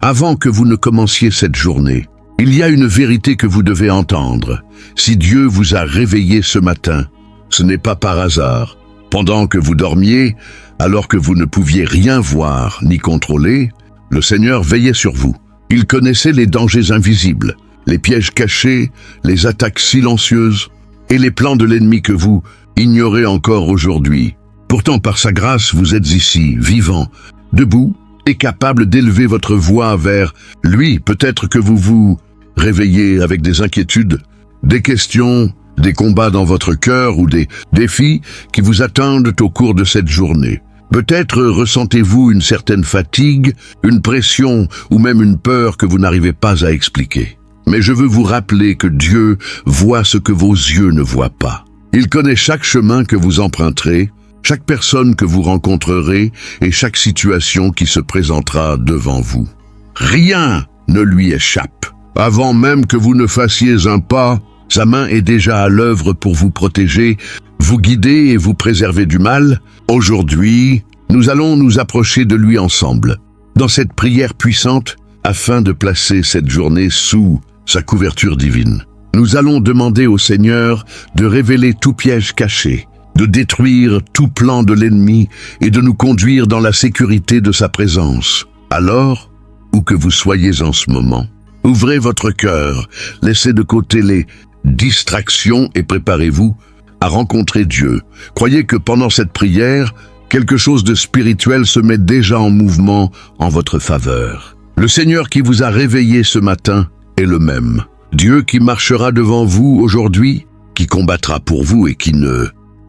Avant que vous ne commenciez cette journée, il y a une vérité que vous devez entendre. Si Dieu vous a réveillé ce matin, ce n'est pas par hasard. Pendant que vous dormiez, alors que vous ne pouviez rien voir ni contrôler, le Seigneur veillait sur vous. Il connaissait les dangers invisibles, les pièges cachés, les attaques silencieuses et les plans de l'ennemi que vous ignorez encore aujourd'hui. Pourtant, par sa grâce, vous êtes ici, vivant, debout et capable d'élever votre voix vers lui. Peut-être que vous vous réveillez avec des inquiétudes, des questions, des combats dans votre cœur ou des défis qui vous attendent au cours de cette journée. Peut-être ressentez-vous une certaine fatigue, une pression ou même une peur que vous n'arrivez pas à expliquer. Mais je veux vous rappeler que Dieu voit ce que vos yeux ne voient pas. Il connaît chaque chemin que vous emprunterez, chaque personne que vous rencontrerez et chaque situation qui se présentera devant vous. Rien ne lui échappe. Avant même que vous ne fassiez un pas, sa main est déjà à l'œuvre pour vous protéger, vous guider et vous préserver du mal. Aujourd'hui, nous allons nous approcher de lui ensemble, dans cette prière puissante, afin de placer cette journée sous sa couverture divine. Nous allons demander au Seigneur de révéler tout piège caché, de détruire tout plan de l'ennemi et de nous conduire dans la sécurité de sa présence. Alors, où que vous soyez en ce moment, ouvrez votre cœur, laissez de côté les distractions et préparez-vous à rencontrer Dieu. Croyez que pendant cette prière, quelque chose de spirituel se met déjà en mouvement en votre faveur. Le Seigneur qui vous a réveillé ce matin est le même. Dieu qui marchera devant vous aujourd'hui, qui combattra pour vous et qui ne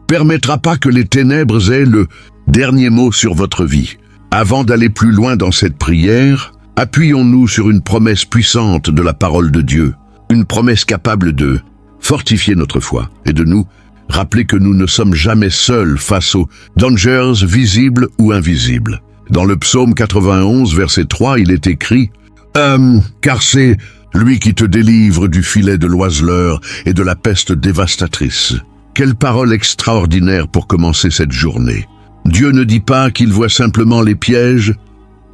permettra pas que les ténèbres aient le dernier mot sur votre vie. Avant d'aller plus loin dans cette prière, appuyons-nous sur une promesse puissante de la parole de Dieu, une promesse capable de fortifier notre foi et de nous rappeler que nous ne sommes jamais seuls face aux dangers visibles ou invisibles. Dans le psaume 91, verset 3, il est écrit « Car c'est lui qui te délivre du filet de l'oiseleur et de la peste dévastatrice. » Quelle parole extraordinaire pour commencer cette journée. Dieu ne dit pas qu'il voit simplement les pièges,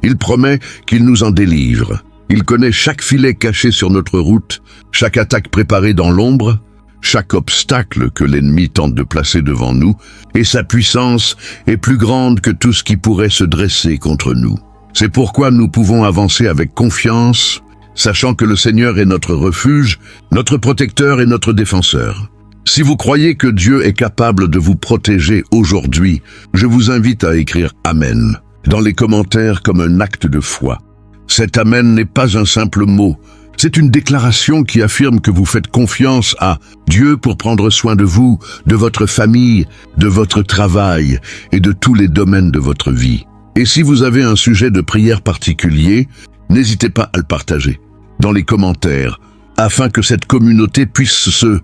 il promet qu'il nous en délivre. Il connaît chaque filet caché sur notre route, chaque attaque préparée dans l'ombre, chaque obstacle que l'ennemi tente de placer devant nous, et sa puissance est plus grande que tout ce qui pourrait se dresser contre nous. C'est pourquoi nous pouvons avancer avec confiance, sachant que le Seigneur est notre refuge, notre protecteur et notre défenseur. Si vous croyez que Dieu est capable de vous protéger aujourd'hui, je vous invite à écrire « Amen » dans les commentaires comme un acte de foi. Cet « Amen » n'est pas un simple mot, c'est une déclaration qui affirme que vous faites confiance à Dieu pour prendre soin de vous, de votre famille, de votre travail et de tous les domaines de votre vie. Et si vous avez un sujet de prière particulier, n'hésitez pas à le partager dans les commentaires, afin que cette communauté puisse se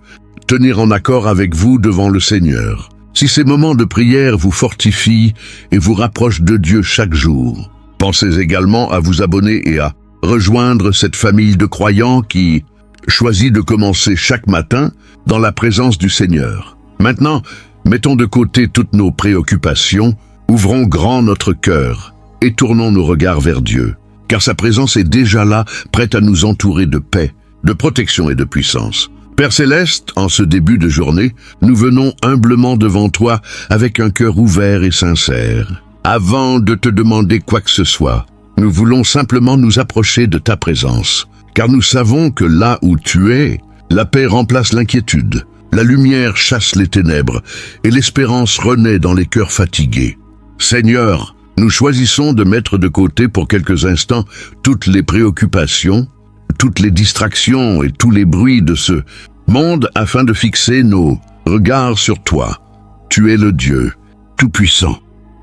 tenir en accord avec vous devant le Seigneur. Si ces moments de prière vous fortifient et vous rapprochent de Dieu chaque jour, pensez également à vous abonner et à rejoindre cette famille de croyants qui choisit de commencer chaque matin dans la présence du Seigneur. Maintenant, mettons de côté toutes nos préoccupations, ouvrons grand notre cœur et tournons nos regards vers Dieu, car sa présence est déjà là, prête à nous entourer de paix, de protection et de puissance. Père Céleste, en ce début de journée, nous venons humblement devant toi avec un cœur ouvert et sincère. Avant de te demander quoi que ce soit, nous voulons simplement nous approcher de ta présence, car nous savons que là où tu es, la paix remplace l'inquiétude, la lumière chasse les ténèbres et l'espérance renaît dans les cœurs fatigués. Seigneur, nous choisissons de mettre de côté pour quelques instants toutes les préoccupations, toutes les distractions et tous les bruits de ce monde afin de fixer nos regards sur toi. Tu es le Dieu tout-puissant,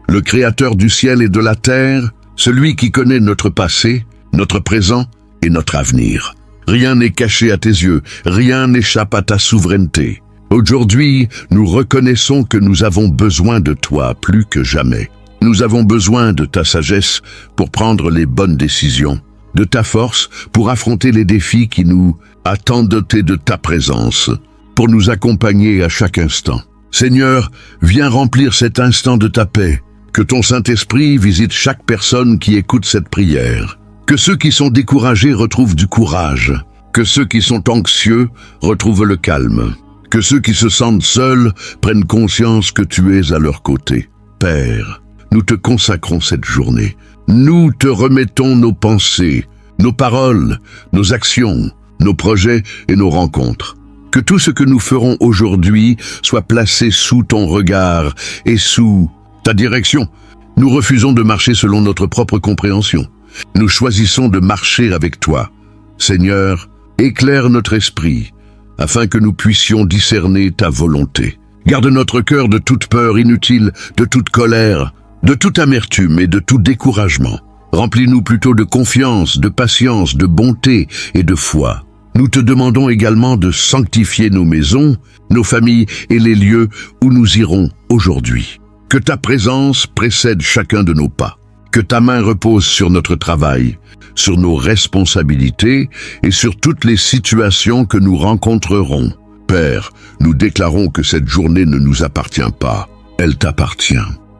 le Créateur du ciel et de la terre, celui qui connaît notre passé, notre présent et notre avenir. Rien n'est caché à tes yeux, rien n'échappe à ta souveraineté. Aujourd'hui, nous reconnaissons que nous avons besoin de toi plus que jamais. Nous avons besoin de ta sagesse pour prendre les bonnes décisions, de ta force pour affronter les défis qui nous attendent, dotés de ta présence, pour nous accompagner à chaque instant. Seigneur, viens remplir cet instant de ta paix, que ton Saint-Esprit visite chaque personne qui écoute cette prière. Que ceux qui sont découragés retrouvent du courage. Que ceux qui sont anxieux retrouvent le calme. Que ceux qui se sentent seuls prennent conscience que tu es à leur côté. Père, nous te consacrons cette journée. Nous te remettons nos pensées, nos paroles, nos actions, nos projets et nos rencontres. Que tout ce que nous ferons aujourd'hui soit placé sous ton regard et sous ta direction. Nous refusons de marcher selon notre propre compréhension. Nous choisissons de marcher avec toi. Seigneur, éclaire notre esprit, afin que nous puissions discerner ta volonté. Garde notre cœur de toute peur inutile, de toute colère, de toute amertume et de tout découragement. Remplis-nous plutôt de confiance, de patience, de bonté et de foi. Nous te demandons également de sanctifier nos maisons, nos familles et les lieux où nous irons aujourd'hui. Que ta présence précède chacun de nos pas. Que ta main repose sur notre travail, sur nos responsabilités et sur toutes les situations que nous rencontrerons. Père, nous déclarons que cette journée ne nous appartient pas, elle t'appartient.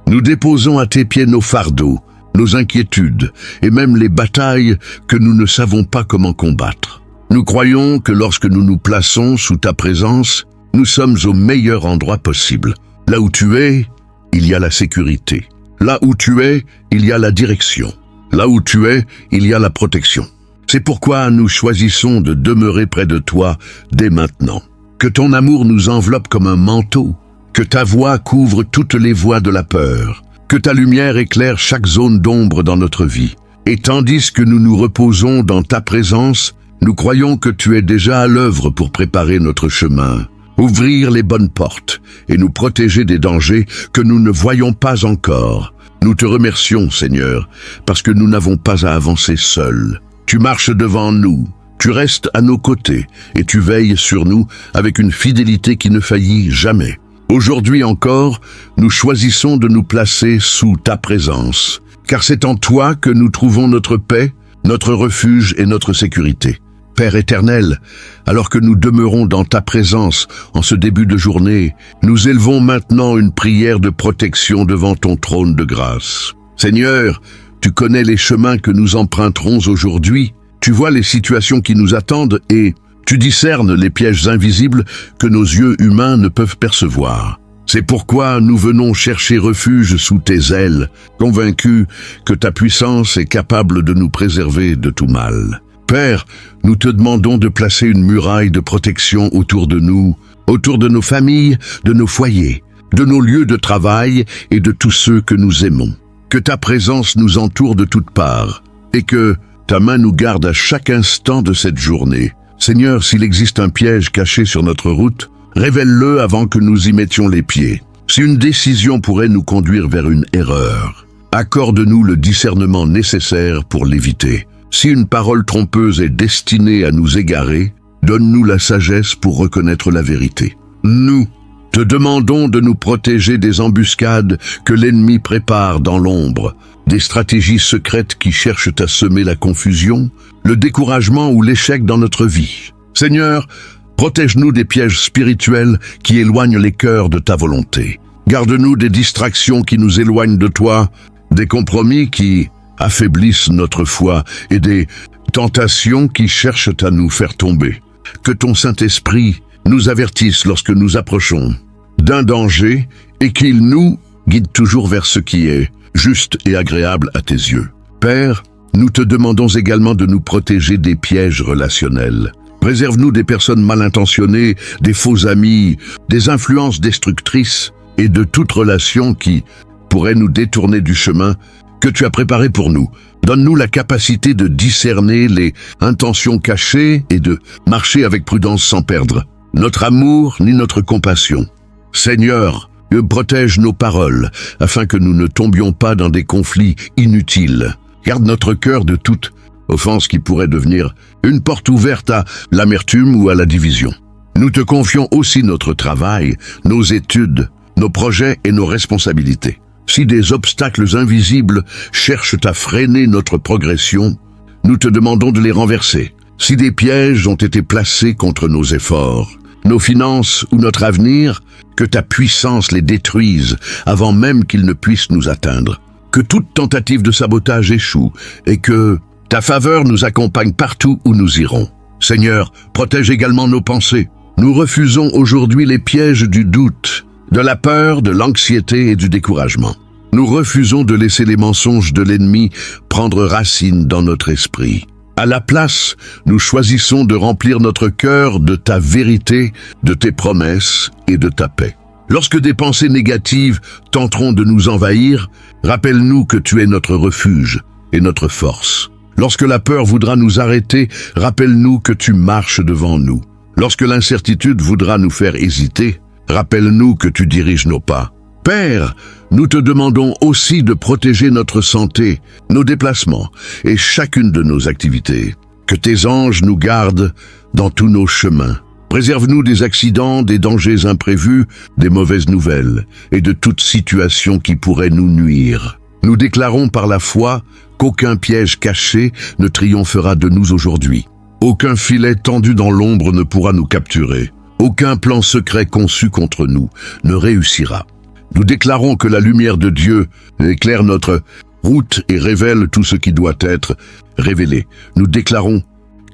Nous déposons à tes pieds nos fardeaux, nos inquiétudes et même les batailles que nous ne savons pas comment combattre. Nous croyons que lorsque nous nous plaçons sous ta présence, nous sommes au meilleur endroit possible. Là où tu es, il y a la sécurité. Là où tu es, il y a la direction. Là où tu es, il y a la protection. C'est pourquoi nous choisissons de demeurer près de toi dès maintenant. Que ton amour nous enveloppe comme un manteau. Que ta voix couvre toutes les voies de la peur. Que ta lumière éclaire chaque zone d'ombre dans notre vie. Et tandis que nous nous reposons dans ta présence, nous croyons que tu es déjà à l'œuvre pour préparer notre chemin, ouvrir les bonnes portes et nous protéger des dangers que nous ne voyons pas encore. Nous te remercions, Seigneur, parce que nous n'avons pas à avancer seuls. Tu marches devant nous, tu restes à nos côtés et tu veilles sur nous avec une fidélité qui ne faillit jamais. Aujourd'hui encore, nous choisissons de nous placer sous ta présence, car c'est en toi que nous trouvons notre paix, notre refuge et notre sécurité. Père éternel, alors que nous demeurons dans ta présence en ce début de journée, nous élevons maintenant une prière de protection devant ton trône de grâce. Seigneur, tu connais les chemins que nous emprunterons aujourd'hui, tu vois les situations qui nous attendent et tu discernes les pièges invisibles que nos yeux humains ne peuvent percevoir. C'est pourquoi nous venons chercher refuge sous tes ailes, convaincus que ta puissance est capable de nous préserver de tout mal. Père, nous te demandons de placer une muraille de protection autour de nous, autour de nos familles, de nos foyers, de nos lieux de travail et de tous ceux que nous aimons. Que ta présence nous entoure de toutes parts et que ta main nous garde à chaque instant de cette journée. Seigneur, s'il existe un piège caché sur notre route, révèle-le avant que nous y mettions les pieds. Si une décision pourrait nous conduire vers une erreur, accorde-nous le discernement nécessaire pour l'éviter. Si une parole trompeuse est destinée à nous égarer, donne-nous la sagesse pour reconnaître la vérité. Nous te demandons de nous protéger des embuscades que l'ennemi prépare dans l'ombre, des stratégies secrètes qui cherchent à semer la confusion, le découragement ou l'échec dans notre vie. Seigneur, protège-nous des pièges spirituels qui éloignent les cœurs de ta volonté. Garde-nous des distractions qui nous éloignent de toi, des compromis qui affaiblissent notre foi et des tentations qui cherchent à nous faire tomber. Que ton Saint-Esprit nous avertisse lorsque nous approchons d'un danger et qu'il nous guide toujours vers ce qui est juste et agréable à tes yeux. Père, nous te demandons également de nous protéger des pièges relationnels. Préserve-nous des personnes mal intentionnées, des faux amis, des influences destructrices et de toute relation qui pourrait nous détourner du chemin que tu as préparé pour nous. Donne-nous la capacité de discerner les intentions cachées et de marcher avec prudence sans perdre notre amour ni notre compassion. Seigneur, protège nos paroles afin que nous ne tombions pas dans des conflits inutiles. Garde notre cœur de toute offense qui pourrait devenir une porte ouverte à l'amertume ou à la division. Nous te confions aussi notre travail, nos études, nos projets et nos responsabilités. Si des obstacles invisibles cherchent à freiner notre progression, nous te demandons de les renverser. Si des pièges ont été placés contre nos efforts, nos finances ou notre avenir, que ta puissance les détruise avant même qu'ils ne puissent nous atteindre. Que toute tentative de sabotage échoue et que Ta faveur nous accompagne partout où nous irons. Seigneur, protège également nos pensées. Nous refusons aujourd'hui les pièges du doute, de la peur, de l'anxiété et du découragement. Nous refusons de laisser les mensonges de l'ennemi prendre racine dans notre esprit. À la place, nous choisissons de remplir notre cœur de ta vérité, de tes promesses et de ta paix. Lorsque des pensées négatives tenteront de nous envahir, rappelle-nous que tu es notre refuge et notre force. Lorsque la peur voudra nous arrêter, rappelle-nous que tu marches devant nous. Lorsque l'incertitude voudra nous faire hésiter, rappelle-nous que tu diriges nos pas. Père, nous te demandons aussi de protéger notre santé, nos déplacements et chacune de nos activités. Que tes anges nous gardent dans tous nos chemins. Préserve-nous des accidents, des dangers imprévus, des mauvaises nouvelles et de toute situation qui pourrait nous nuire. Nous déclarons par la foi qu'aucun piège caché ne triomphera de nous aujourd'hui. Aucun filet tendu dans l'ombre ne pourra nous capturer. Aucun plan secret conçu contre nous ne réussira. Nous déclarons que la lumière de Dieu éclaire notre route et révèle tout ce qui doit être révélé. Nous déclarons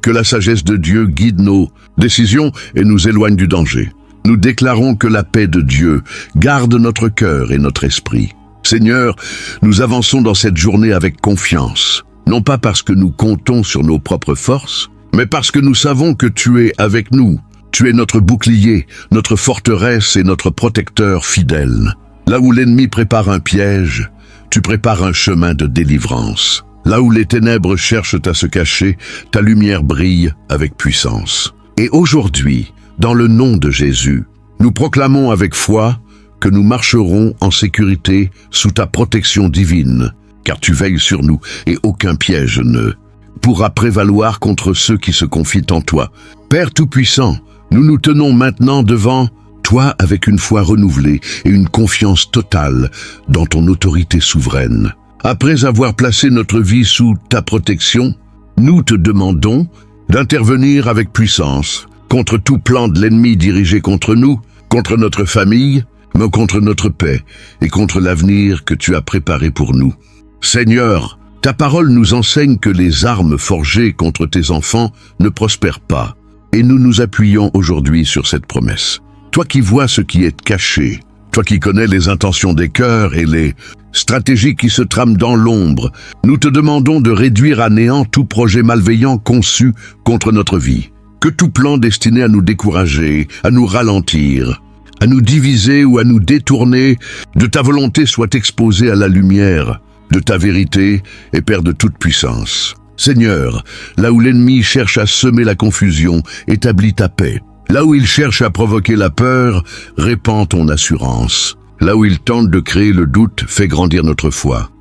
que la sagesse de Dieu guide nos décisions et nous éloigne du danger. Nous déclarons que la paix de Dieu garde notre cœur et notre esprit. Seigneur, nous avançons dans cette journée avec confiance, non pas parce que nous comptons sur nos propres forces, mais parce que nous savons que tu es avec nous. Tu es notre bouclier, notre forteresse et notre protecteur fidèle. Là où l'ennemi prépare un piège, tu prépares un chemin de délivrance. Là où les ténèbres cherchent à se cacher, ta lumière brille avec puissance. Et aujourd'hui, dans le nom de Jésus, nous proclamons avec foi que nous marcherons en sécurité sous ta protection divine, car tu veilles sur nous et aucun piège ne pourra prévaloir contre ceux qui se confient en toi. Père Tout-Puissant, nous nous tenons maintenant devant toi avec une foi renouvelée et une confiance totale dans ton autorité souveraine. Après avoir placé notre vie sous ta protection, nous te demandons d'intervenir avec puissance contre tout plan de l'ennemi dirigé contre nous, contre notre famille, mais contre notre paix et contre l'avenir que tu as préparé pour nous. Seigneur, ta parole nous enseigne que les armes forgées contre tes enfants ne prospèrent pas, et nous nous appuyons aujourd'hui sur cette promesse. Toi qui vois ce qui est caché, toi qui connais les intentions des cœurs et les stratégies qui se trament dans l'ombre, nous te demandons de réduire à néant tout projet malveillant conçu contre notre vie. Que tout plan destiné à nous décourager, à nous ralentir, à nous diviser ou à nous détourner de ta volonté soit exposé à la lumière de ta vérité et Père de toute puissance. Seigneur, là où l'ennemi cherche à semer la confusion, établis ta paix. Là où il cherche à provoquer la peur, répands ton assurance. Là où il tente de créer le doute, fais grandir notre foi.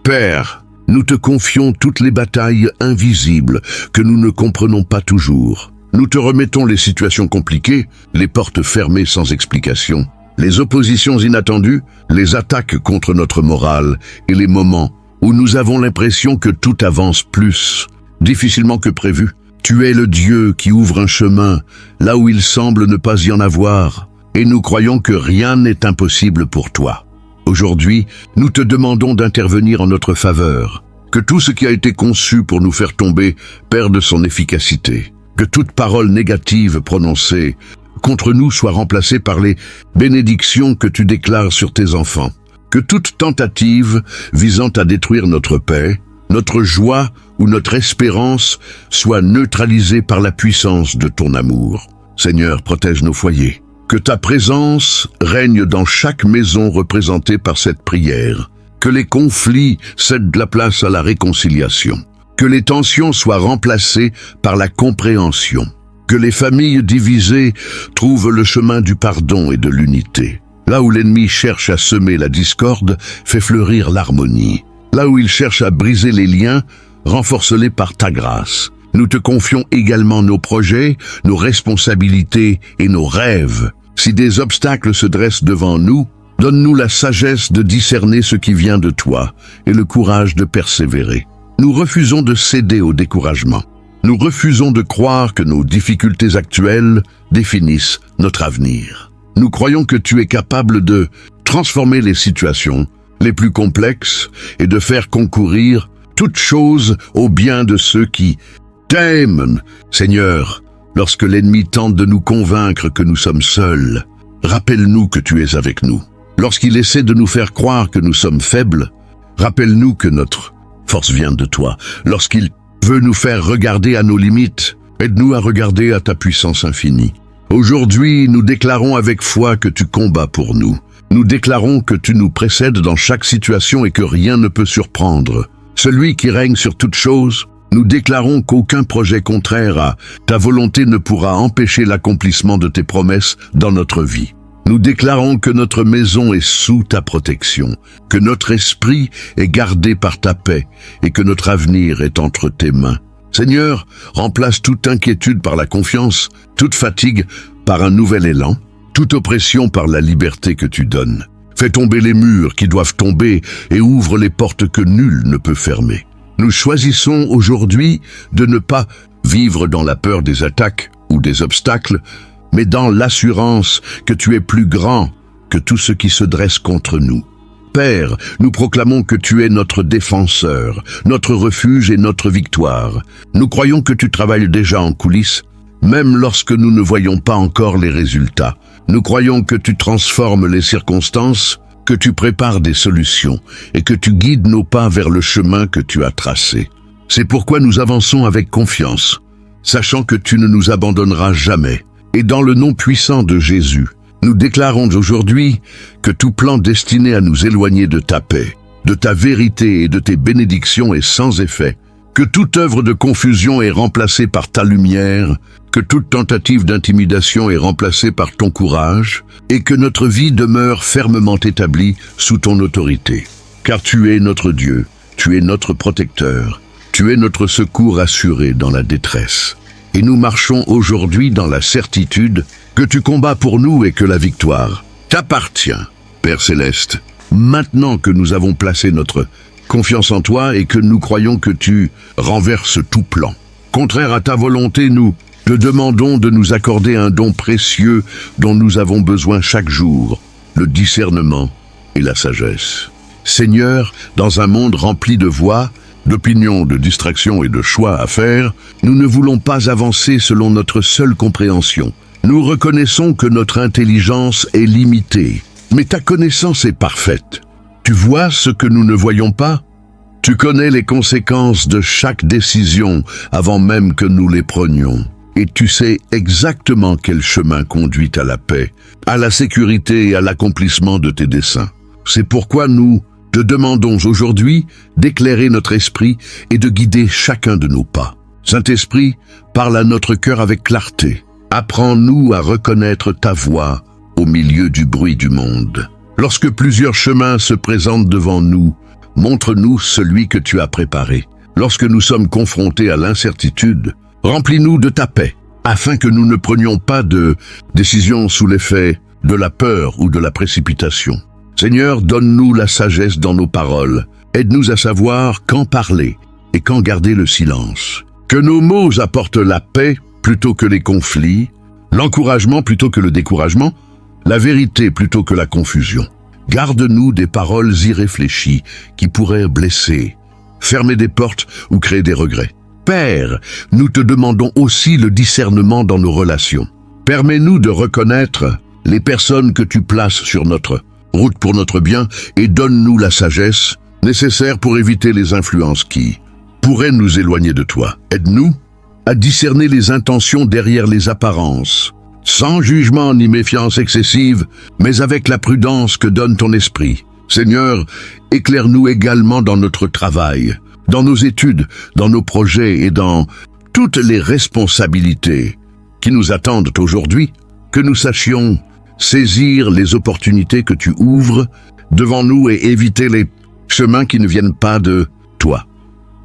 Père, nous te confions toutes les batailles invisibles que nous ne comprenons pas toujours. Nous te remettons les situations compliquées, les portes fermées sans explication, les oppositions inattendues, les attaques contre notre morale et les moments où nous avons l'impression que tout avance plus difficilement que prévu. Tu es le Dieu qui ouvre un chemin là où il semble ne pas y en avoir, et nous croyons que rien n'est impossible pour toi. Aujourd'hui, nous te demandons d'intervenir en notre faveur, que tout ce qui a été conçu pour nous faire tomber perde son efficacité, que toute parole négative prononcée contre nous soit remplacée par les bénédictions que tu déclares sur tes enfants, que toute tentative visant à détruire notre paix, notre joie ou notre espérance soit neutralisée par la puissance de ton amour. Seigneur, protège nos foyers. Que ta présence règne dans chaque maison représentée par cette prière. Que les conflits cèdent la place à la réconciliation. Que les tensions soient remplacées par la compréhension. Que les familles divisées trouvent le chemin du pardon et de l'unité. Là où l'ennemi cherche à semer la discorde, fais fleurir l'harmonie. Là où il cherche à briser les liens, renforce-les par ta grâce. Nous te confions également nos projets, nos responsabilités et nos rêves. Si des obstacles se dressent devant nous, donne-nous la sagesse de discerner ce qui vient de toi et le courage de persévérer. Nous refusons de céder au découragement. Nous refusons de croire que nos difficultés actuelles définissent notre avenir. Nous croyons que tu es capable de transformer les situations les plus complexes et de faire concourir toutes choses au bien de ceux qui t'aiment. Seigneur, lorsque l'ennemi tente de nous convaincre que nous sommes seuls, rappelle-nous que tu es avec nous. Lorsqu'il essaie de nous faire croire que nous sommes faibles, rappelle-nous que notre force vient de toi. Lorsqu'il veut nous faire regarder à nos limites, aide-nous à regarder à ta puissance infinie. Aujourd'hui, nous déclarons avec foi que tu combats pour nous. Nous déclarons que tu nous précèdes dans chaque situation et que rien ne peut surprendre. Celui qui règne sur toutes choses, nous déclarons qu'aucun projet contraire à ta volonté ne pourra empêcher l'accomplissement de tes promesses dans notre vie. Nous déclarons que notre maison est sous ta protection, que notre esprit est gardé par ta paix et que notre avenir est entre tes mains. Seigneur, remplace toute inquiétude par la confiance, toute fatigue par un nouvel élan, toute oppression par la liberté que tu donnes. Fais tomber les murs qui doivent tomber et ouvre les portes que nul ne peut fermer. Nous choisissons aujourd'hui de ne pas vivre dans la peur des attaques ou des obstacles, mais dans l'assurance que tu es plus grand que tout ce qui se dresse contre nous. Père, nous proclamons que tu es notre défenseur, notre refuge et notre victoire. Nous croyons que tu travailles déjà en coulisses, même lorsque nous ne voyons pas encore les résultats. Nous croyons que tu transformes les circonstances, que tu prépares des solutions et que tu guides nos pas vers le chemin que tu as tracé. C'est pourquoi nous avançons avec confiance, sachant que tu ne nous abandonneras jamais. Et dans le nom puissant de Jésus, nous déclarons aujourd'hui que tout plan destiné à nous éloigner de ta paix, de ta vérité et de tes bénédictions est sans effet, que toute œuvre de confusion est remplacée par ta lumière, que toute tentative d'intimidation est remplacée par ton courage, et que notre vie demeure fermement établie sous ton autorité. Car tu es notre Dieu, tu es notre protecteur, tu es notre secours assuré dans la détresse. Et nous marchons aujourd'hui dans la certitude que tu combats pour nous et que la victoire t'appartient, Père Céleste. Maintenant que nous avons placé notre confiance en toi et que nous croyons que tu renverses tout plan, contraire à ta volonté, nous te demandons de nous accorder un don précieux dont nous avons besoin chaque jour, le discernement et la sagesse. Seigneur, dans un monde rempli de voix, d'opinions, de distractions et de choix à faire, nous ne voulons pas avancer selon notre seule compréhension. Nous reconnaissons que notre intelligence est limitée, mais ta connaissance est parfaite. Tu vois ce que nous ne voyons pas? Tu connais les conséquences de chaque décision avant même que nous les prenions. Et tu sais exactement quel chemin conduit à la paix, à la sécurité et à l'accomplissement de tes desseins. C'est pourquoi nous te demandons aujourd'hui d'éclairer notre esprit et de guider chacun de nos pas. Saint-Esprit, parle à notre cœur avec clarté. Apprends-nous à reconnaître ta voix au milieu du bruit du monde. Lorsque plusieurs chemins se présentent devant nous, montre-nous celui que tu as préparé. Lorsque nous sommes confrontés à l'incertitude, remplis-nous de ta paix, afin que nous ne prenions pas de décisions sous l'effet de la peur ou de la précipitation. Seigneur, donne-nous la sagesse dans nos paroles. Aide-nous à savoir quand parler et quand garder le silence. Que nos mots apportent la paix plutôt que les conflits, l'encouragement plutôt que le découragement, la vérité plutôt que la confusion. Garde-nous des paroles irréfléchies qui pourraient blesser, fermer des portes ou créer des regrets. Père, nous te demandons aussi le discernement dans nos relations. Permets-nous de reconnaître les personnes que tu places sur notre route pour notre bien et donne-nous la sagesse nécessaire pour éviter les influences qui pourraient nous éloigner de toi. Aide-nous à discerner les intentions derrière les apparences, sans jugement ni méfiance excessive, mais avec la prudence que donne ton esprit. Seigneur, éclaire-nous également dans notre travail, dans nos études, dans nos projets et dans toutes les responsabilités qui nous attendent aujourd'hui, que nous sachions saisir les opportunités que tu ouvres devant nous et éviter les chemins qui ne viennent pas de toi.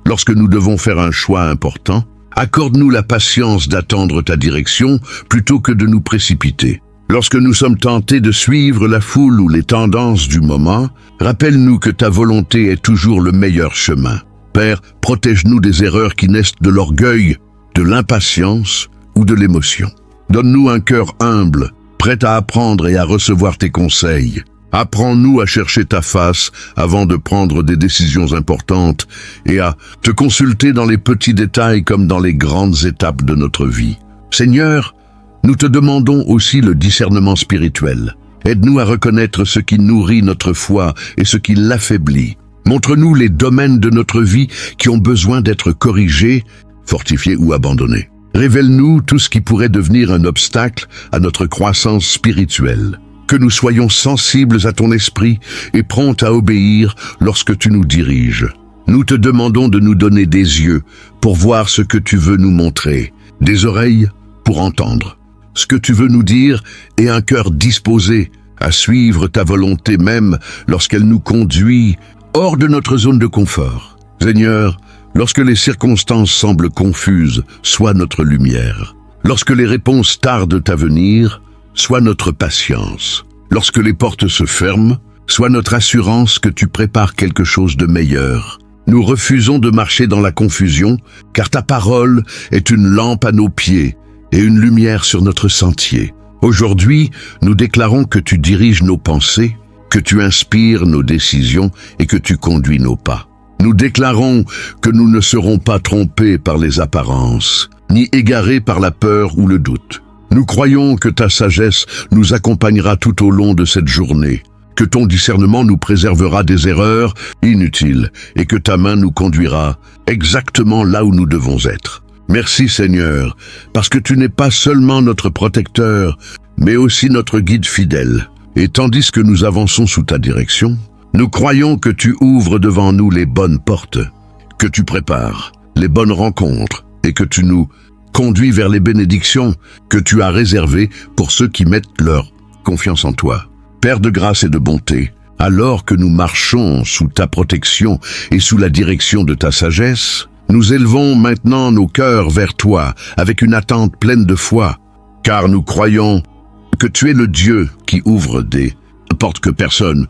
Lorsque nous devons faire un choix important, accorde-nous la patience d'attendre ta direction plutôt que de nous précipiter. Lorsque nous sommes tentés de suivre la foule ou les tendances du moment, rappelle-nous que ta volonté est toujours le meilleur chemin. Père, protège-nous des erreurs qui naissent de l'orgueil, de l'impatience ou de l'émotion. Donne-nous un cœur humble, prêt à apprendre et à recevoir tes conseils. Apprends-nous à chercher ta face avant de prendre des décisions importantes et à te consulter dans les petits détails comme dans les grandes étapes de notre vie. Seigneur, nous te demandons aussi le discernement spirituel. Aide-nous à reconnaître ce qui nourrit notre foi et ce qui l'affaiblit. Montre-nous les domaines de notre vie qui ont besoin d'être corrigés, fortifiés ou abandonnés. Révèle-nous tout ce qui pourrait devenir un obstacle à notre croissance spirituelle. Que nous soyons sensibles à ton esprit et prompts à obéir lorsque tu nous diriges. Nous te demandons de nous donner des yeux pour voir ce que tu veux nous montrer, des oreilles pour entendre ce que tu veux nous dire et un cœur disposé à suivre ta volonté même lorsqu'elle nous conduit hors de notre zone de confort. Seigneur, lorsque les circonstances semblent confuses, sois notre lumière. Lorsque les réponses tardent à venir, sois notre patience. Lorsque les portes se ferment, sois notre assurance que tu prépares quelque chose de meilleur. Nous refusons de marcher dans la confusion, car ta parole est une lampe à nos pieds et une lumière sur notre sentier. Aujourd'hui, nous déclarons que tu diriges nos pensées, que tu inspires nos décisions et que tu conduis nos pas. Nous déclarons que nous ne serons pas trompés par les apparences, ni égarés par la peur ou le doute. Nous croyons que ta sagesse nous accompagnera tout au long de cette journée, que ton discernement nous préservera des erreurs inutiles et que ta main nous conduira exactement là où nous devons être. Merci Seigneur, parce que tu n'es pas seulement notre protecteur, mais aussi notre guide fidèle. Et tandis que nous avançons sous ta direction, nous croyons que tu ouvres devant nous les bonnes portes, que tu prépares les bonnes rencontres et que tu nous conduis vers les bénédictions que tu as réservées pour ceux qui mettent leur confiance en toi. Père de grâce et de bonté, alors que nous marchons sous ta protection et sous la direction de ta sagesse, nous élevons maintenant nos cœurs vers toi avec une attente pleine de foi, car nous croyons que tu es le Dieu qui ouvre des portes que personne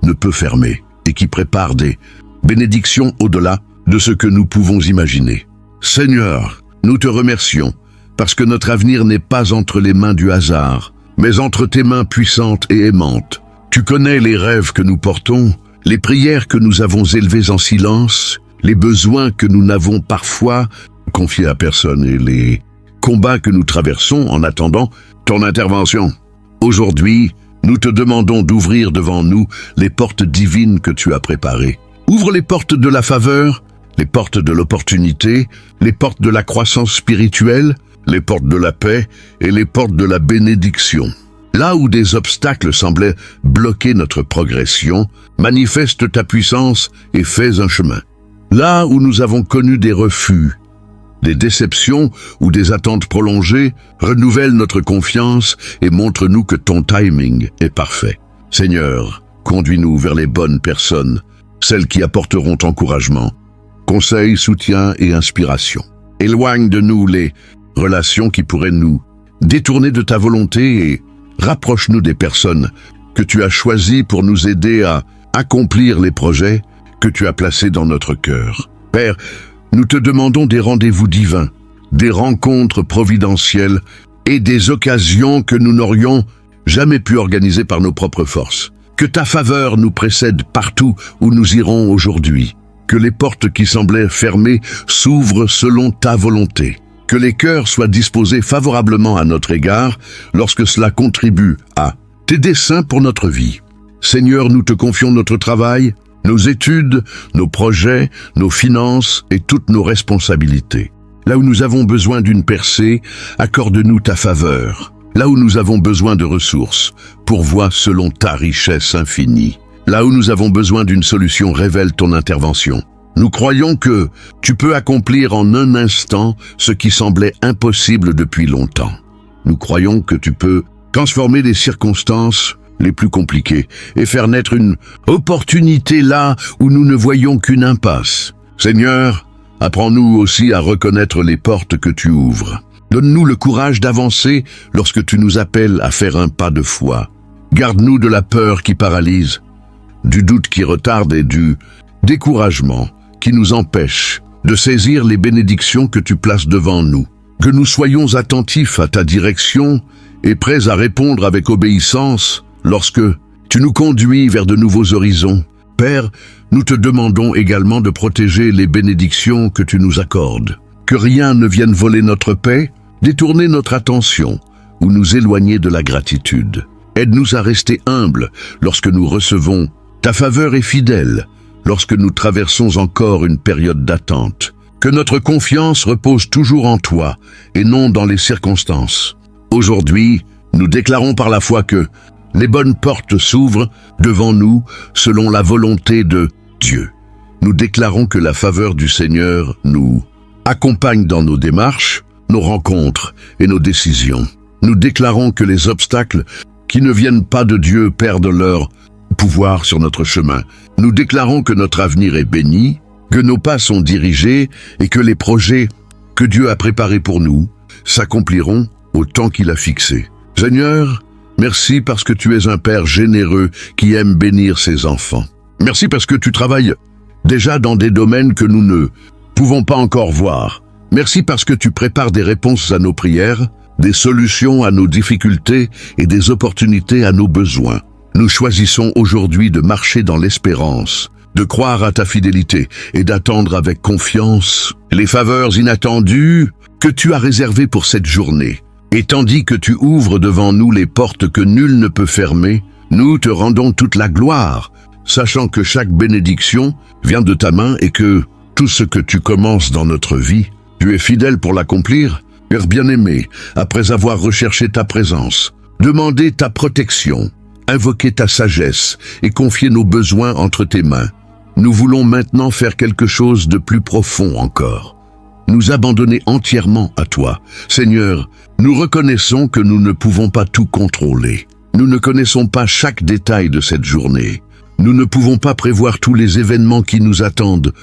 ne peut fermer et qui prépare des bénédictions au-delà de ce que nous pouvons imaginer. Seigneur, nous te remercions parce que notre avenir n'est pas entre les mains du hasard, mais entre tes mains puissantes et aimantes. Tu connais les rêves que nous portons, les prières que nous avons élevées en silence, les besoins que nous n'avons parfois confiés à personne et les combats que nous traversons en attendant ton intervention. Aujourd'hui, nous te demandons d'ouvrir devant nous les portes divines que tu as préparées. Ouvre les portes de la faveur, les portes de l'opportunité, les portes de la croissance spirituelle, les portes de la paix et les portes de la bénédiction. Là où des obstacles semblaient bloquer notre progression, manifeste ta puissance et fais un chemin. Là où nous avons connu des refus, des déceptions ou des attentes prolongées, renouvelle notre confiance et montre-nous que ton timing est parfait. Seigneur, conduis-nous vers les bonnes personnes, celles qui apporteront encouragement, conseil, soutien et inspiration. Éloigne de nous les relations qui pourraient nous détourner de ta volonté et rapproche-nous des personnes que tu as choisies pour nous aider à accomplir les projets que tu as placés dans notre cœur. Père, nous te demandons des rendez-vous divins, des rencontres providentielles et des occasions que nous n'aurions jamais pu organiser par nos propres forces. Que ta faveur nous précède partout où nous irons aujourd'hui. Que les portes qui semblaient fermées s'ouvrent selon ta volonté. Que les cœurs soient disposés favorablement à notre égard lorsque cela contribue à tes desseins pour notre vie. Seigneur, nous te confions notre travail, nos études, nos projets, nos finances et toutes nos responsabilités. Là où nous avons besoin d'une percée, accorde-nous ta faveur. Là où nous avons besoin de ressources, pourvois selon ta richesse infinie. Là où nous avons besoin d'une solution, révèle ton intervention. Nous croyons que tu peux accomplir en un instant ce qui semblait impossible depuis longtemps. Nous croyons que tu peux transformer les circonstances les plus compliquées et faire naître une opportunité là où nous ne voyons qu'une impasse. Seigneur, apprends-nous aussi à reconnaître les portes que tu ouvres. Donne-nous le courage d'avancer lorsque tu nous appelles à faire un pas de foi. Garde-nous de la peur qui paralyse, du doute qui retarde et du découragement qui nous empêche de saisir les bénédictions que tu places devant nous. Que nous soyons attentifs à ta direction et prêts à répondre avec obéissance lorsque Tu nous conduis vers de nouveaux horizons. Père, nous te demandons également de protéger les bénédictions que tu nous accordes. Que rien ne vienne voler notre paix, détourner notre attention ou nous éloigner de la gratitude. Aide-nous à rester humbles lorsque nous recevons. Ta faveur est fidèle lorsque nous traversons encore une période d'attente. Que notre confiance repose toujours en toi et non dans les circonstances. Aujourd'hui, nous déclarons par la foi que les bonnes portes s'ouvrent devant nous selon la volonté de Dieu. Nous déclarons que la faveur du Seigneur nous accompagne dans nos démarches, nos rencontres et nos décisions. Nous déclarons que les obstacles qui ne viennent pas de Dieu perdent leur pouvoir sur notre chemin. Nous déclarons que notre avenir est béni, que nos pas sont dirigés et que les projets que Dieu a préparés pour nous s'accompliront au temps qu'il a fixé. Seigneur, merci parce que tu es un Père généreux qui aime bénir ses enfants. Merci parce que tu travailles déjà dans des domaines que nous ne pouvons pas encore voir. Merci parce que tu prépares des réponses à nos prières, des solutions à nos difficultés et des opportunités à nos besoins. Nous choisissons aujourd'hui de marcher dans l'espérance, de croire à ta fidélité et d'attendre avec confiance les faveurs inattendues que tu as réservées pour cette journée. Et tandis que tu ouvres devant nous les portes que nul ne peut fermer, nous te rendons toute la gloire, sachant que chaque bénédiction vient de ta main et que tout ce que tu commences dans notre vie, tu es fidèle pour l'accomplir. Père bien-aimé, après avoir recherché ta présence, demandé ta protection, invoqué ta sagesse et confié nos besoins entre tes mains, nous voulons maintenant faire quelque chose de plus profond encore. Nous abandonner entièrement à toi. Seigneur, nous reconnaissons que nous ne pouvons pas tout contrôler. Nous ne connaissons pas chaque détail de cette journée. Nous ne pouvons pas prévoir tous les événements qui nous attendent.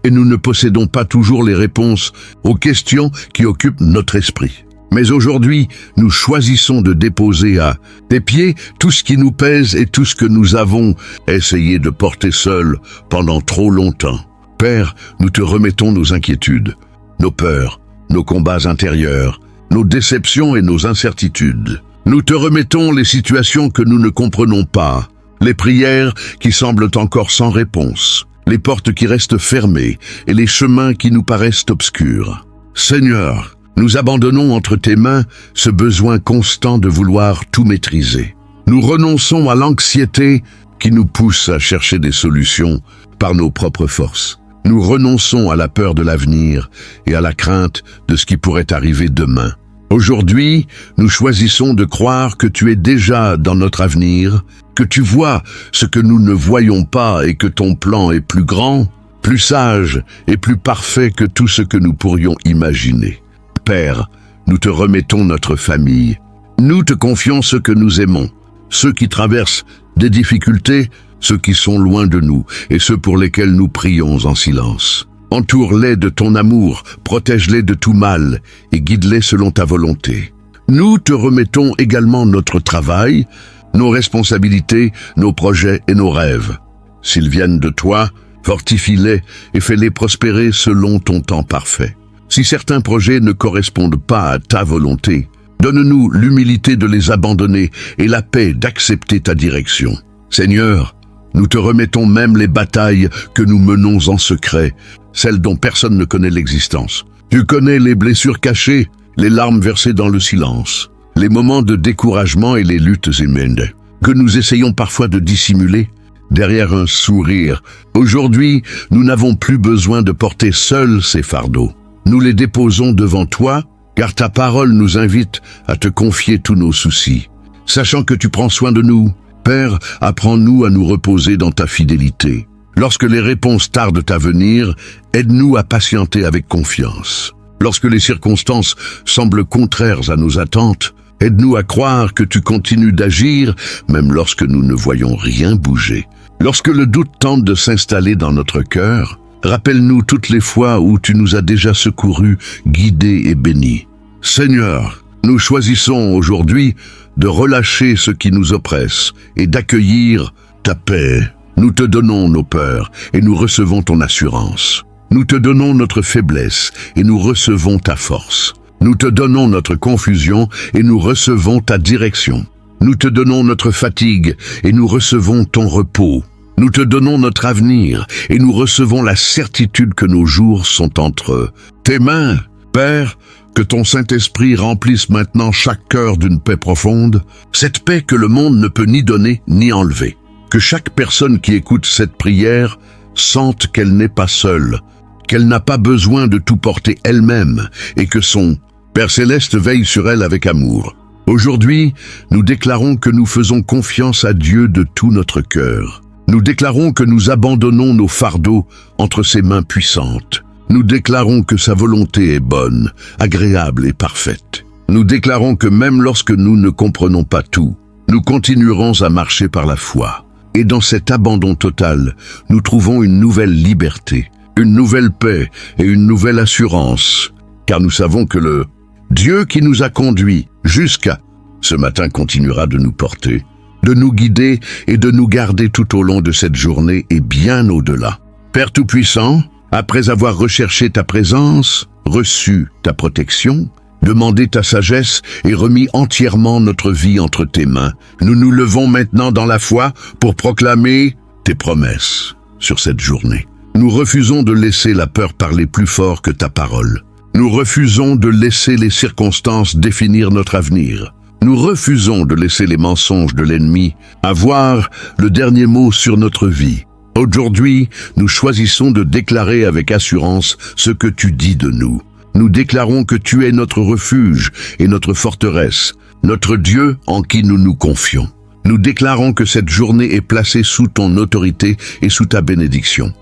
Et nous ne possédons pas toujours les réponses aux questions qui occupent notre esprit. Mais aujourd'hui, nous choisissons de déposer à tes pieds tout ce qui nous pèse et tout ce que nous avons essayé de porter seuls pendant trop longtemps. Père, nous te remettons nos inquiétudes, nos peurs, nos combats intérieurs, nos déceptions et nos incertitudes. Nous te remettons les situations que nous ne comprenons pas, les prières qui semblent encore sans réponse, les portes qui restent fermées et les chemins qui nous paraissent obscurs. Seigneur, nous abandonnons entre tes mains ce besoin constant de vouloir tout maîtriser. Nous renonçons à l'anxiété qui nous pousse à chercher des solutions par nos propres forces. Nous renonçons à la peur de l'avenir et à la crainte de ce qui pourrait arriver demain. Aujourd'hui, nous choisissons de croire que tu es déjà dans notre avenir, que tu vois ce que nous ne voyons pas et que ton plan est plus grand, plus sage et plus parfait que tout ce que nous pourrions imaginer. Père, nous te remettons notre famille. Nous te confions ceux que nous aimons, ceux qui traversent des difficultés, ceux qui sont loin de nous et ceux pour lesquels nous prions en silence. Entoure-les de ton amour, protège-les de tout mal et guide-les selon ta volonté. Nous te remettons également notre travail, nos responsabilités, nos projets et nos rêves. S'ils viennent de toi, fortifie-les et fais-les prospérer selon ton temps parfait. Si certains projets ne correspondent pas à ta volonté, donne-nous l'humilité de les abandonner et la paix d'accepter ta direction. Seigneur, nous te remettons même les batailles que nous menons en secret, celles dont personne ne connaît l'existence. Tu connais les blessures cachées, les larmes versées dans le silence, les moments de découragement et les luttes humaines, que nous essayons parfois de dissimuler derrière un sourire. Aujourd'hui, nous n'avons plus besoin de porter seuls ces fardeaux. Nous les déposons devant toi, car ta parole nous invite à te confier tous nos soucis. Sachant que tu prends soin de nous, Père, apprends-nous à nous reposer dans ta fidélité. Lorsque les réponses tardent à venir, aide-nous à patienter avec confiance. Lorsque les circonstances semblent contraires à nos attentes, aide-nous à croire que tu continues d'agir, même lorsque nous ne voyons rien bouger. Lorsque le doute tente de s'installer dans notre cœur, rappelle-nous toutes les fois où tu nous as déjà secourus, guidés et bénis. Seigneur, nous choisissons aujourd'hui de relâcher ce qui nous oppresse et d'accueillir ta paix. Nous te donnons nos peurs et nous recevons ton assurance. Nous te donnons notre faiblesse et nous recevons ta force. Nous te donnons notre confusion et nous recevons ta direction. Nous te donnons notre fatigue et nous recevons ton repos. Nous te donnons notre avenir et nous recevons la certitude que nos jours sont entre tes mains. Père, que ton Saint-Esprit remplisse maintenant chaque cœur d'une paix profonde, cette paix que le monde ne peut ni donner ni enlever. Que chaque personne qui écoute cette prière sente qu'elle n'est pas seule, qu'elle n'a pas besoin de tout porter elle-même et que son Père Céleste veille sur elle avec amour. Aujourd'hui, nous déclarons que nous faisons confiance à Dieu de tout notre cœur. Nous déclarons que nous abandonnons nos fardeaux entre ses mains puissantes. Nous déclarons que sa volonté est bonne, agréable et parfaite. Nous déclarons que même lorsque nous ne comprenons pas tout, nous continuerons à marcher par la foi. Et dans cet abandon total, nous trouvons une nouvelle liberté, une nouvelle paix et une nouvelle assurance. Car nous savons que le Dieu qui nous a conduits jusqu'à ce matin continuera de nous porter, de nous guider et de nous garder tout au long de cette journée et bien au-delà. Père Tout-Puissant, après avoir recherché ta présence, reçu ta protection, demandé ta sagesse et remis entièrement notre vie entre tes mains, nous nous levons maintenant dans la foi pour proclamer tes promesses sur cette journée. Nous refusons de laisser la peur parler plus fort que ta parole. Nous refusons de laisser les circonstances définir notre avenir. Nous refusons de laisser les mensonges de l'ennemi avoir le dernier mot sur notre vie. Aujourd'hui, nous choisissons de déclarer avec assurance ce que tu dis de nous. Nous déclarons que tu es notre refuge et notre forteresse, notre Dieu en qui nous nous confions. Nous déclarons que cette journée est placée sous ton autorité et sous ta bénédiction.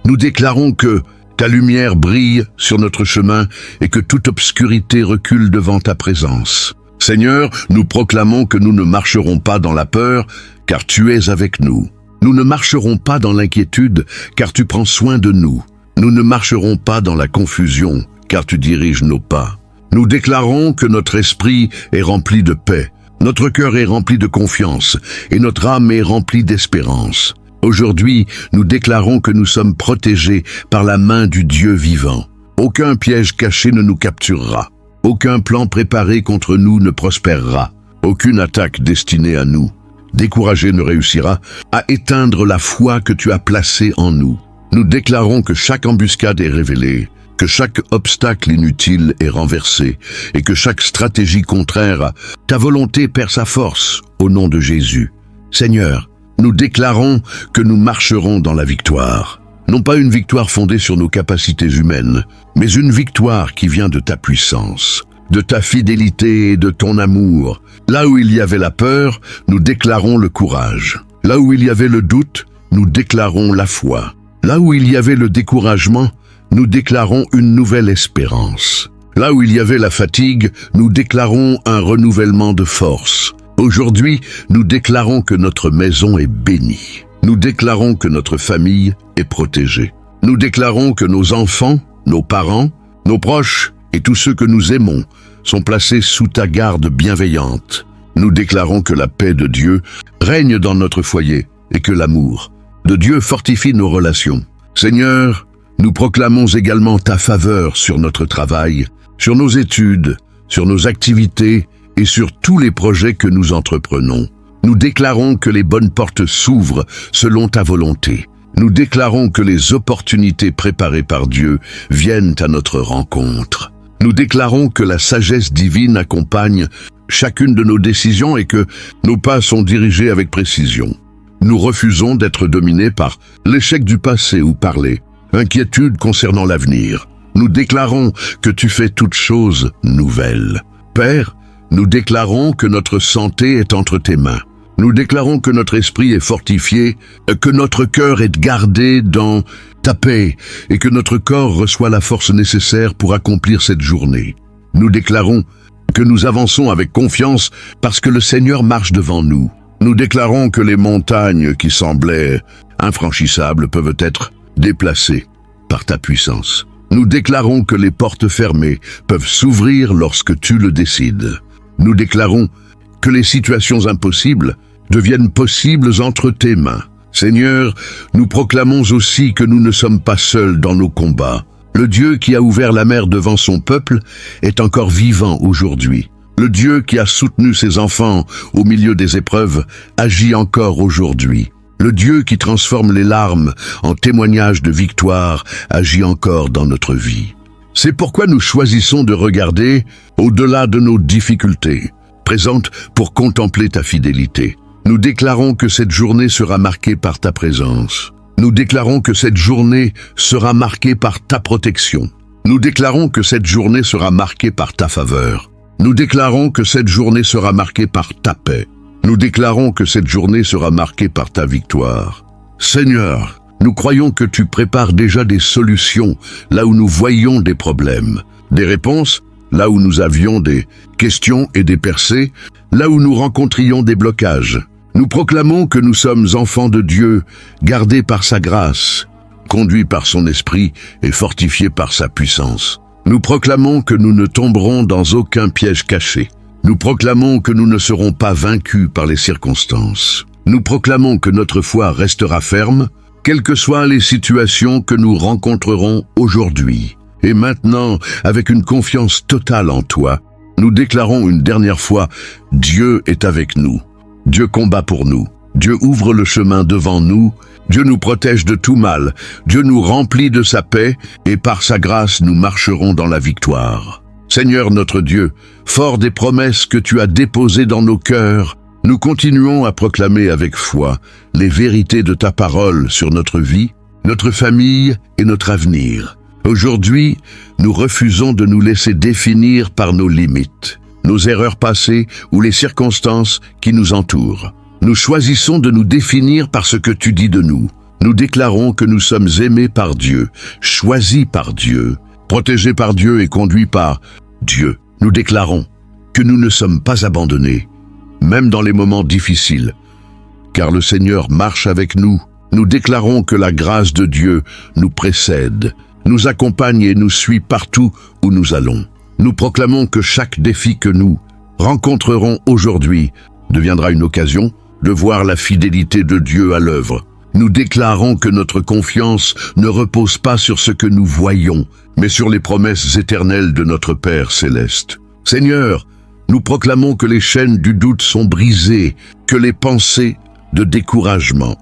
Nous déclarons que ta lumière brille sur notre chemin et que toute obscurité recule devant ta présence. Seigneur, nous proclamons que nous ne marcherons pas dans la peur, car tu es avec nous. Nous ne marcherons pas dans l'inquiétude, car tu prends soin de nous. Nous ne marcherons pas dans la confusion, car tu diriges nos pas. Nous déclarons que notre esprit est rempli de paix, notre cœur est rempli de confiance, et notre âme est remplie d'espérance. Aujourd'hui, nous déclarons que nous sommes protégés par la main du Dieu vivant. Aucun piège caché ne nous capturera. Aucun plan préparé contre nous ne prospérera. Aucune attaque destinée à nous, découragée, ne réussira à éteindre la foi que tu as placée en nous. Nous déclarons que chaque embuscade est révélée, que chaque obstacle inutile est renversé et que chaque stratégie contraire à ta volonté perd sa force au nom de Jésus. Seigneur, nous déclarons que nous marcherons dans la victoire. Non pas une victoire fondée sur nos capacités humaines, mais une victoire qui vient de ta puissance, de ta fidélité et de ton amour. Là où il y avait la peur, nous déclarons le courage. Là où il y avait le doute, nous déclarons la foi. Là où il y avait le découragement, nous déclarons une nouvelle espérance. Là où il y avait la fatigue, nous déclarons un renouvellement de force. Aujourd'hui, nous déclarons que notre maison est bénie. Nous déclarons que notre famille est protégée. Nous déclarons que nos enfants, nos parents, nos proches et tous ceux que nous aimons sont placés sous ta garde bienveillante. Nous déclarons que la paix de Dieu règne dans notre foyer et que l'amour de Dieu fortifie nos relations. Seigneur, nous proclamons également ta faveur sur notre travail, sur nos études, sur nos activités et sur tous les projets que nous entreprenons. Nous déclarons que les bonnes portes s'ouvrent selon ta volonté. Nous déclarons que les opportunités préparées par Dieu viennent à notre rencontre. Nous déclarons que la sagesse divine accompagne chacune de nos décisions et que nos pas sont dirigés avec précision. Nous refusons d'être dominés par l'échec du passé ou par les inquiétudes concernant l'avenir. Nous déclarons que tu fais toutes choses nouvelles. Père, nous déclarons que notre santé est entre tes mains. Nous déclarons que notre esprit est fortifié, que notre cœur est gardé dans ta paix et que notre corps reçoit la force nécessaire pour accomplir cette journée. Nous déclarons que nous avançons avec confiance parce que le Seigneur marche devant nous. Nous déclarons que les montagnes qui semblaient infranchissables peuvent être déplacées par ta puissance. Nous déclarons que les portes fermées peuvent s'ouvrir lorsque tu le décides. Nous déclarons que les situations impossibles deviennent possibles entre tes mains. Seigneur, nous proclamons aussi que nous ne sommes pas seuls dans nos combats. Le Dieu qui a ouvert la mer devant son peuple est encore vivant aujourd'hui. Le Dieu qui a soutenu ses enfants au milieu des épreuves agit encore aujourd'hui. Le Dieu qui transforme les larmes en témoignages de victoire agit encore dans notre vie. C'est pourquoi nous choisissons de regarder au-delà de nos difficultés, présentes pour contempler ta fidélité. Nous déclarons que cette journée sera marquée par ta présence. Nous déclarons que cette journée sera marquée par ta protection. Nous déclarons que cette journée sera marquée par ta faveur. Nous déclarons que cette journée sera marquée par ta paix. Nous déclarons que cette journée sera marquée par ta victoire. Seigneur, nous croyons que tu prépares déjà des solutions là où nous voyions des problèmes, des réponses là où nous avions des questions et des percées, là où nous rencontrions des blocages. Nous proclamons que nous sommes enfants de Dieu, gardés par sa grâce, conduits par son esprit et fortifiés par sa puissance. Nous proclamons que nous ne tomberons dans aucun piège caché. Nous proclamons que nous ne serons pas vaincus par les circonstances. Nous proclamons que notre foi restera ferme, quelles que soient les situations que nous rencontrerons aujourd'hui. Et maintenant, avec une confiance totale en toi, nous déclarons une dernière fois, Dieu est avec nous. Dieu combat pour nous. Dieu ouvre le chemin devant nous. Dieu nous protège de tout mal. Dieu nous remplit de sa paix et par sa grâce nous marcherons dans la victoire. Seigneur notre Dieu, fort des promesses que tu as déposées dans nos cœurs, nous continuons à proclamer avec foi les vérités de ta parole sur notre vie, notre famille et notre avenir. Aujourd'hui, nous refusons de nous laisser définir par nos limites, nos erreurs passées ou les circonstances qui nous entourent. Nous choisissons de nous définir par ce que tu dis de nous. Nous déclarons que nous sommes aimés par Dieu, choisis par Dieu, protégés par Dieu et conduits par Dieu. Nous déclarons que nous ne sommes pas abandonnés, même dans les moments difficiles, car le Seigneur marche avec nous. Nous déclarons que la grâce de Dieu nous précède, nous accompagne et nous suit partout où nous allons. Nous proclamons que chaque défi que nous rencontrerons aujourd'hui deviendra une occasion de voir la fidélité de Dieu à l'œuvre. Nous déclarons que notre confiance ne repose pas sur ce que nous voyons, mais sur les promesses éternelles de notre Père céleste. Seigneur, nous proclamons que les chaînes du doute sont brisées, que les pensées de découragement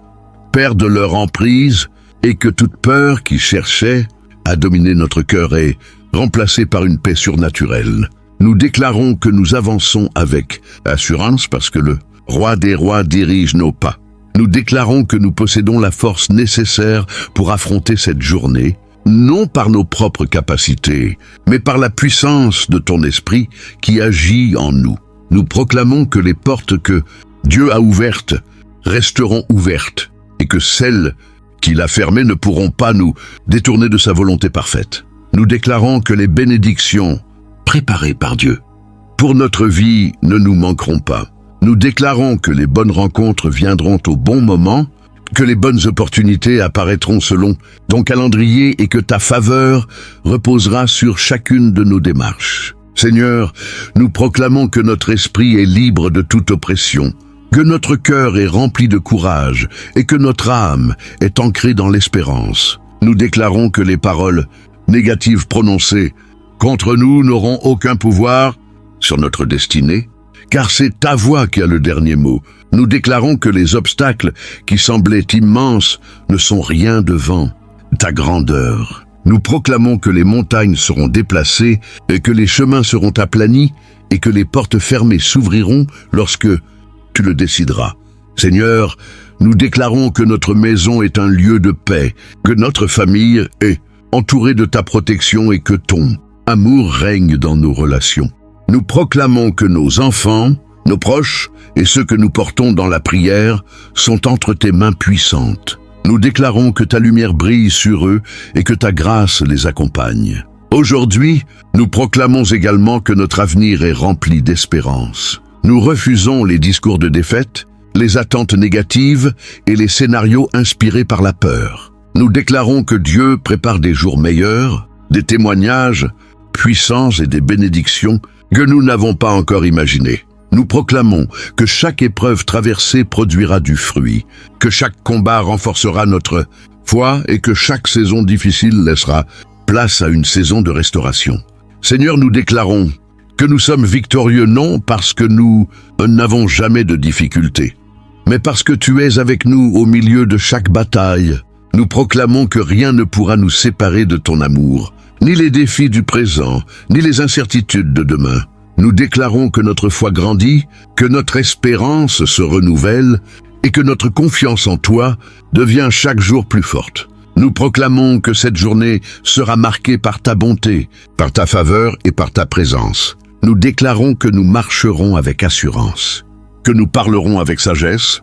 perdent leur emprise et que toute peur qui cherchait à dominer notre cœur est remplacée par une paix surnaturelle. Nous déclarons que nous avançons avec assurance parce que le Roi des rois dirige nos pas. Nous déclarons que nous possédons la force nécessaire pour affronter cette journée, non par nos propres capacités, mais par la puissance de ton esprit qui agit en nous. Nous proclamons que les portes que Dieu a ouvertes resteront ouvertes et que celles qu'il a fermées ne pourront pas nous détourner de sa volonté parfaite. Nous déclarons que les bénédictions préparées par Dieu pour notre vie ne nous manqueront pas. Nous déclarons que les bonnes rencontres viendront au bon moment, que les bonnes opportunités apparaîtront selon ton calendrier et que ta faveur reposera sur chacune de nos démarches. Seigneur, nous proclamons que notre esprit est libre de toute oppression, que notre cœur est rempli de courage et que notre âme est ancrée dans l'espérance. Nous déclarons que les paroles négatives prononcées contre nous n'auront aucun pouvoir sur notre destinée, car c'est ta voix qui a le dernier mot. Nous déclarons que les obstacles qui semblaient immenses ne sont rien devant ta grandeur. Nous proclamons que les montagnes seront déplacées et que les chemins seront aplanis et que les portes fermées s'ouvriront lorsque tu le décideras. Seigneur, nous déclarons que notre maison est un lieu de paix, que notre famille est entourée de ta protection et que ton amour règne dans nos relations. Nous proclamons que nos enfants, nos proches et ceux que nous portons dans la prière sont entre tes mains puissantes. Nous déclarons que ta lumière brille sur eux et que ta grâce les accompagne. Aujourd'hui, nous proclamons également que notre avenir est rempli d'espérance. Nous refusons les discours de défaite, les attentes négatives et les scénarios inspirés par la peur. Nous déclarons que Dieu prépare des jours meilleurs, des témoignages puissants et des bénédictions que nous n'avons pas encore imaginé. Nous proclamons que chaque épreuve traversée produira du fruit, que chaque combat renforcera notre foi et que chaque saison difficile laissera place à une saison de restauration. Seigneur, nous déclarons Que nous sommes victorieux non parce que nous n'avons jamais de difficultés, mais parce que tu es avec nous au milieu de chaque bataille. Nous proclamons que rien ne pourra nous séparer de ton amour, ni les défis du présent, ni les incertitudes de demain. Nous déclarons que notre foi grandit, que notre espérance se renouvelle et que notre confiance en toi devient chaque jour plus forte. Nous proclamons que cette journée sera marquée par ta bonté, par ta faveur et par ta présence. Nous déclarons que nous marcherons avec assurance, que nous parlerons avec sagesse,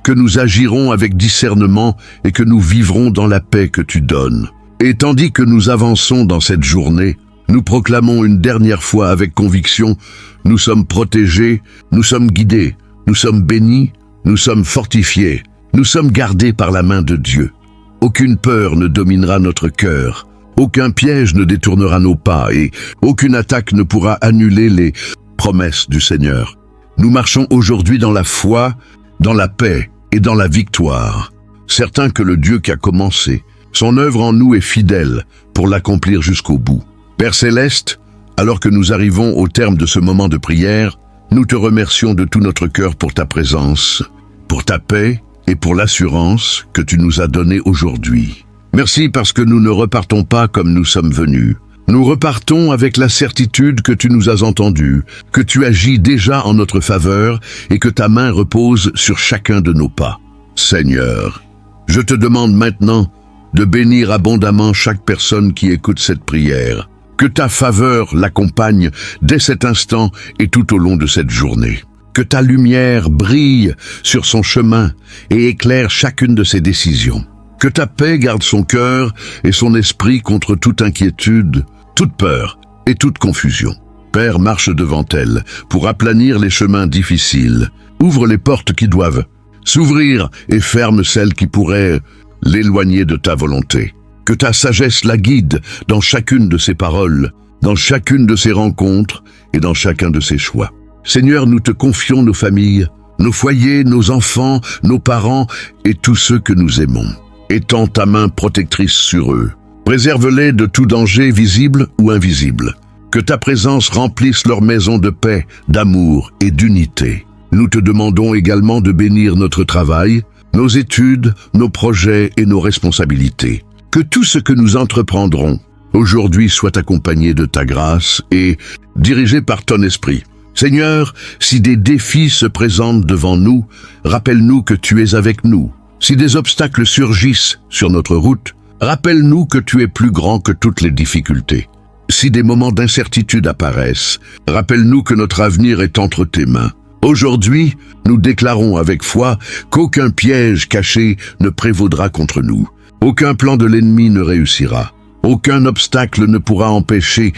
que nous agirons avec discernement et que nous vivrons dans la paix que tu donnes. Et tandis que nous avançons dans cette journée, nous proclamons une dernière fois avec conviction, nous sommes protégés, nous sommes guidés, nous sommes bénis, nous sommes fortifiés, nous sommes gardés par la main de Dieu. Aucune peur ne dominera notre cœur, aucun piège ne détournera nos pas et aucune attaque ne pourra annuler les promesses du Seigneur. Nous marchons aujourd'hui dans la foi, dans la paix et dans la victoire, certains que le Dieu qui a commencé, son œuvre en nous est fidèle pour l'accomplir jusqu'au bout. Père Céleste, alors que nous arrivons au terme de ce moment de prière, nous te remercions de tout notre cœur pour ta présence, pour ta paix et pour l'assurance que tu nous as donnée aujourd'hui. Merci parce que nous ne repartons pas comme nous sommes venus. Nous repartons avec la certitude que tu nous as entendus, que tu agis déjà en notre faveur et que ta main repose sur chacun de nos pas. Seigneur, je te demande maintenant de bénir abondamment chaque personne qui écoute cette prière. Que ta faveur l'accompagne dès cet instant et tout au long de cette journée. Que ta lumière brille sur son chemin et éclaire chacune de ses décisions. Que ta paix garde son cœur et son esprit contre toute inquiétude, toute peur et toute confusion. Père, marche devant elle pour aplanir les chemins difficiles. Ouvre les portes qui doivent s'ouvrir et ferme celles qui pourraient l'éloigner de ta volonté. Que ta sagesse la guide dans chacune de ses paroles, dans chacune de ses rencontres et dans chacun de ses choix. Seigneur, nous te confions nos familles, nos foyers, nos enfants, nos parents et tous ceux que nous aimons. Étends ta main protectrice sur eux. Préserve-les de tout danger visible ou invisible. Que ta présence remplisse leur maison de paix, d'amour et d'unité. Nous te demandons également de bénir notre travail, nos études, nos projets et nos responsabilités. Que tout ce que nous entreprendrons aujourd'hui soit accompagné de ta grâce et dirigé par ton esprit. Seigneur, si des défis se présentent devant nous, rappelle-nous que tu es avec nous. Si des obstacles surgissent sur notre route, rappelle-nous que tu es plus grand que toutes les difficultés. Si des moments d'incertitude apparaissent, rappelle-nous que notre avenir est entre tes mains. Aujourd'hui, nous déclarons avec foi qu'aucun piège caché ne prévaudra contre nous. Aucun plan de l'ennemi ne réussira. Aucun obstacle ne pourra empêcher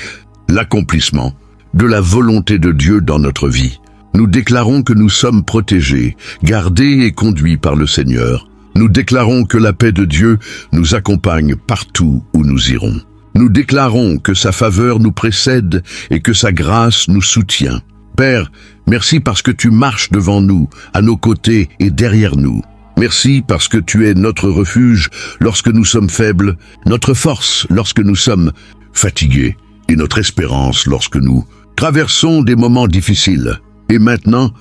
l'accomplissement de la volonté de Dieu dans notre vie. Nous déclarons que nous sommes protégés, gardés et conduits par le Seigneur. Nous déclarons que la paix de Dieu nous accompagne partout où nous irons. Nous déclarons que sa faveur nous précède et que sa grâce nous soutient. Père, merci parce que tu marches devant nous, à nos côtés et derrière nous. Merci parce que tu es notre refuge lorsque nous sommes faibles, notre force lorsque nous sommes fatigués et notre espérance lorsque nous traversons des moments difficiles. Et maintenant,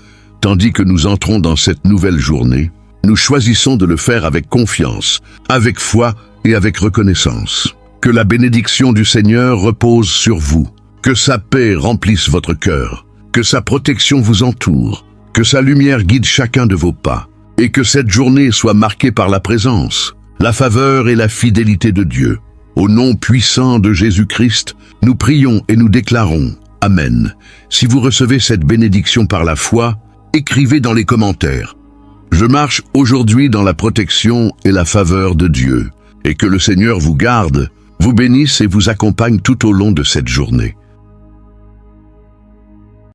tandis que nous entrons dans cette nouvelle journée, nous choisissons de le faire avec confiance, avec foi et avec reconnaissance. Que la bénédiction du Seigneur repose sur vous, que sa paix remplisse votre cœur, que sa protection vous entoure, que sa lumière guide chacun de vos pas, et que cette journée soit marquée par la présence, la faveur et la fidélité de Dieu. Au nom puissant de Jésus-Christ, nous prions et nous déclarons Amen. Si vous recevez cette bénédiction par la foi, écrivez dans les commentaires. Je marche aujourd'hui dans la protection et la faveur de Dieu, et que le Seigneur vous garde, vous bénisse et vous accompagne tout au long de cette journée.